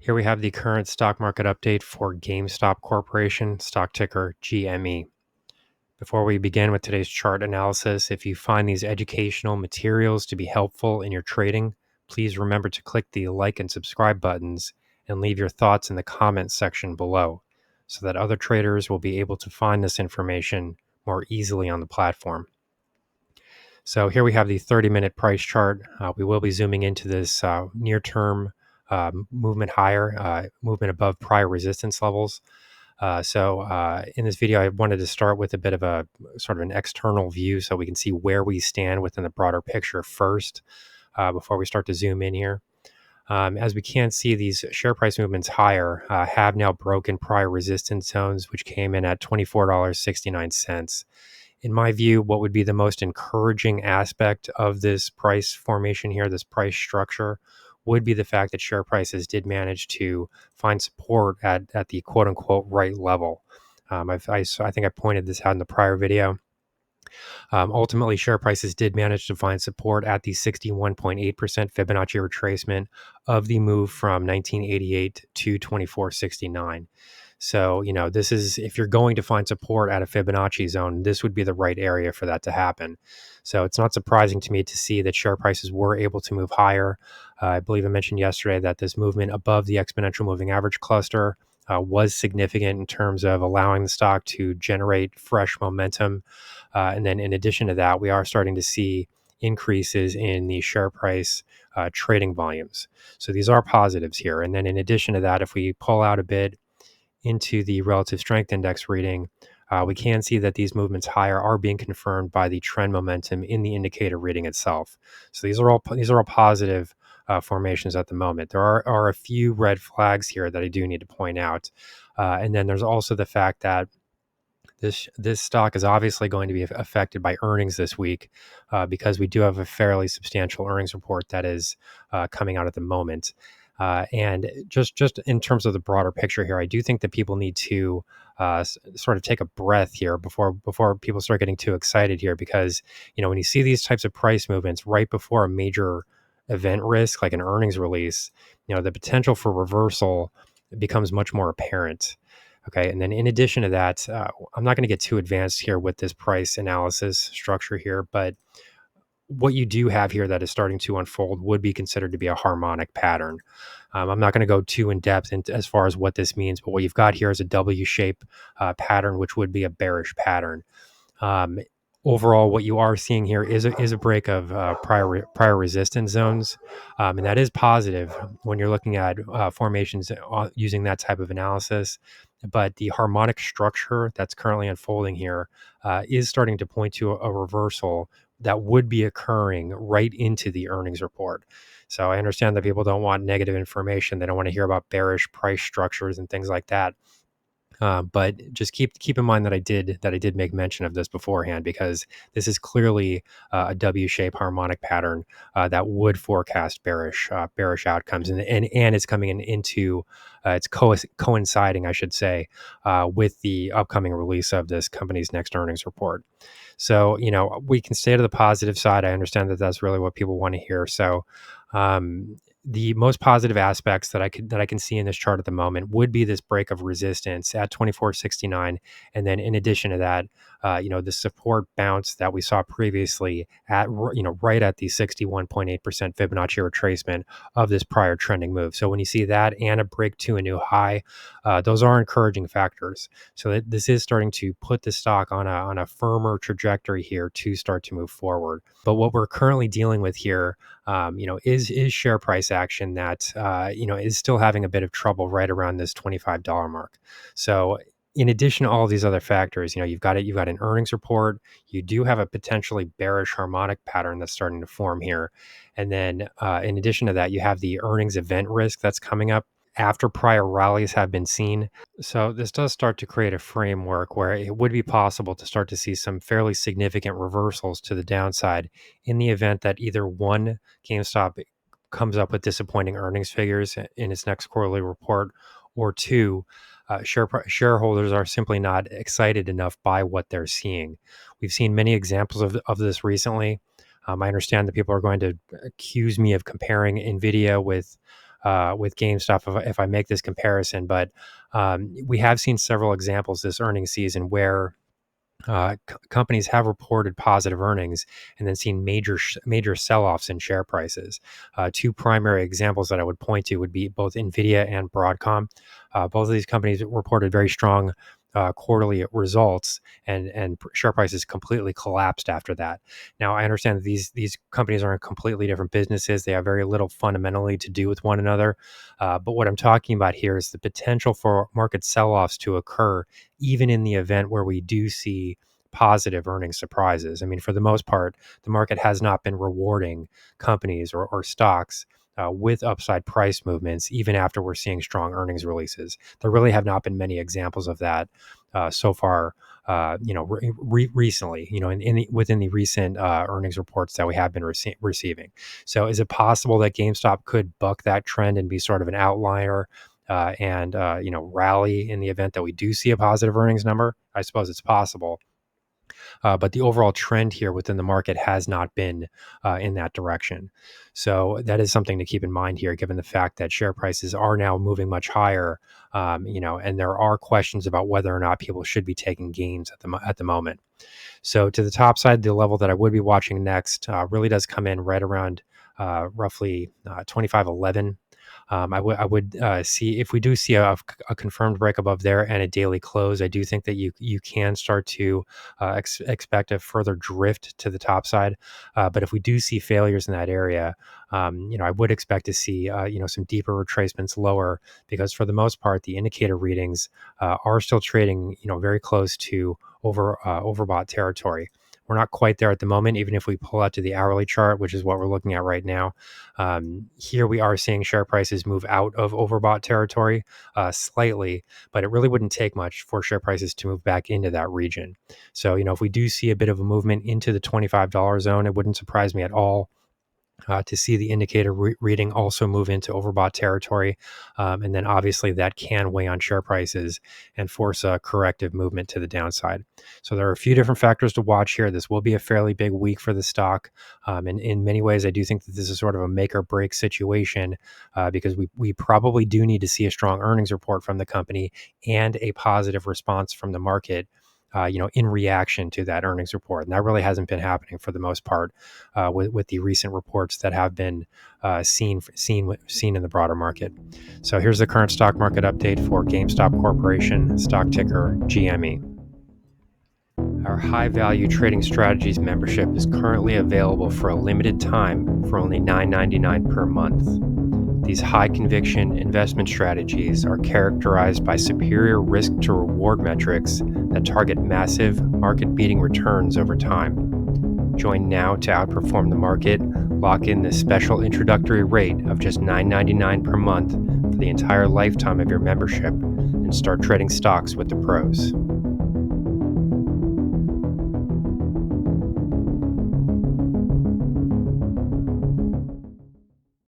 Here we have the current stock market update for GameStop Corporation, stock ticker GME. Before we begin with today's chart analysis, if you find these educational materials to be helpful in your trading, please remember to click the like and subscribe buttons and leave your thoughts in the comments section below so that other traders will be able to find this information more easily on the platform. So here we have the 30-minute price chart. We will be zooming into this near-term movement higher, movement above prior resistance levels. In this video, I wanted to start with a bit of a sort of an external view so we can see where we stand within the broader picture first before we start to zoom in here. As we can see, these share price movements higher have now broken prior resistance zones, which came in at $24.69. In my view, what would be the most encouraging aspect of this price formation here, this price structure, would be the fact that share prices did manage to find support at the quote unquote right level. I think I pointed this out in the prior video. Ultimately, share prices did manage to find support at the 61.8% Fibonacci retracement of the move from 1988 to 2469. So, this is, if you're going to find support at a Fibonacci zone, this would be the right area for that to happen. So it's not surprising to me to see that share prices were able to move higher. I believe I mentioned yesterday that this movement above the exponential moving average cluster was significant in terms of allowing the stock to generate fresh momentum. And then in addition to that, we are starting to see increases in the share price trading volumes. So these are positives here. And then in addition to that, if we pull out a bit into the relative strength index reading, we can see that these movements higher are being confirmed by the trend momentum in the indicator reading itself. So these are all positive formations at the moment. There are a few red flags here that I do need to point out, and then there's also the fact that this stock is obviously going to be affected by earnings this week because we do have a fairly substantial earnings report that is coming out at the moment. And just in terms of the broader picture here, I do think that people need to sort of take a breath here before people start getting too excited here, because when you see these types of price movements right before a major event risk like an earnings release, the potential for reversal becomes much more apparent. Okay, and then in addition to that, I'm not going to get too advanced here with this price analysis structure here, but what you do have here that is starting to unfold would be considered to be a harmonic pattern. I'm not going to go too in depth as far as what this means, but what you've got here is a W shape pattern, which would be a bearish pattern. Overall, what you are seeing here is a break of prior resistance zones, and that is positive when you're looking at formations using that type of analysis. But the harmonic structure that's currently unfolding here is starting to point to a reversal that would be occurring right into the earnings report. So I understand that people don't want negative information. They don't want to hear about bearish price structures and things like that. But just keep in mind that I did make mention of this beforehand, because this is clearly a W-shaped harmonic pattern that would forecast bearish outcomes, and it's coming into it's coinciding, I should say, with the upcoming release of this company's next earnings report. So we can stay to the positive side. I understand that that's really what people want to hear. So the most positive aspects that I can see in this chart at the moment would be this break of resistance at 2469, and then in addition to that, the support bounce that we saw previously at right at the 61.8% Fibonacci retracement of this prior trending move. So when you see that and a break to a new high, those are encouraging factors. So this is starting to put the stock on a firmer trajectory here to start to move forward. But what we're currently dealing with here, is share price action that is still having a bit of trouble right around this $25 mark. So in addition to all these other factors, you've got an earnings report. You do have a potentially bearish harmonic pattern that's starting to form here, and then in addition to that, you have the earnings event risk that's coming up after prior rallies have been seen. So this does start to create a framework where it would be possible to start to see some fairly significant reversals to the downside in the event that either one, GameStop comes up with disappointing earnings figures in its next quarterly report, or two, shareholders are simply not excited enough by what they're seeing. We've seen many examples of this recently. I understand that people are going to accuse me of comparing NVIDIA with with GameStop if I make this comparison, but we have seen several examples this earnings season where companies have reported positive earnings and then seen major sell-offs in share prices. Two primary examples that I would point to would be both Nvidia and Broadcom. Both of these companies reported very strong quarterly results, and share prices completely collapsed after that. Now, I understand that these companies are in completely different businesses. They have very little fundamentally to do with one another. But what I'm talking about here is the potential for market sell-offs to occur even in the event where we do see positive earnings surprises. I mean, for the most part, the market has not been rewarding companies or stocks with upside price movements, even after we're seeing strong earnings releases. There really have not been many examples of that so far. Recently, within the recent earnings reports that we have been receiving. So, is it possible that GameStop could buck that trend and be sort of an outlier and rally in the event that we do see a positive earnings number? I suppose it's possible. But the overall trend here within the market has not been in that direction. So that is something to keep in mind here, given the fact that share prices are now moving much higher, and there are questions about whether or not people should be taking gains at the moment. So to the top side, the level that I would be watching next really does come in right around roughly 2511. I would see if we do see a confirmed break above there and a daily close. I do think that you can start to expect a further drift to the top side. But if we do see failures in that area, I would expect to see some deeper retracements lower, because for the most part, the indicator readings are still trading very close to overbought territory. We're not quite there at the moment, even if we pull out to the hourly chart, which is what we're looking at right now. Here we are seeing share prices move out of overbought territory slightly, but it really wouldn't take much for share prices to move back into that region. So, if we do see a bit of a movement into the $25 zone, it wouldn't surprise me at all to see the indicator reading also move into overbought territory. And then obviously that can weigh on share prices and force a corrective movement to the downside. So there are a few different factors to watch here. This will be a fairly big week for the stock. And in many ways, I do think that this is sort of a make or break situation because we probably do need to see a strong earnings report from the company and a positive response from the market in reaction to that earnings report. And that really hasn't been happening for the most part with the recent reports that have been seen in the broader market. So here's the current stock market update for GameStop Corporation, stock ticker GME. Our high value trading strategies membership is currently available for a limited time for only $9.99 per month. These high conviction investment strategies are characterized by superior risk to reward metrics that target massive market beating returns over time. Join now to outperform the market, lock in this special introductory rate of just $9.99 per month for the entire lifetime of your membership, and start trading stocks with the pros.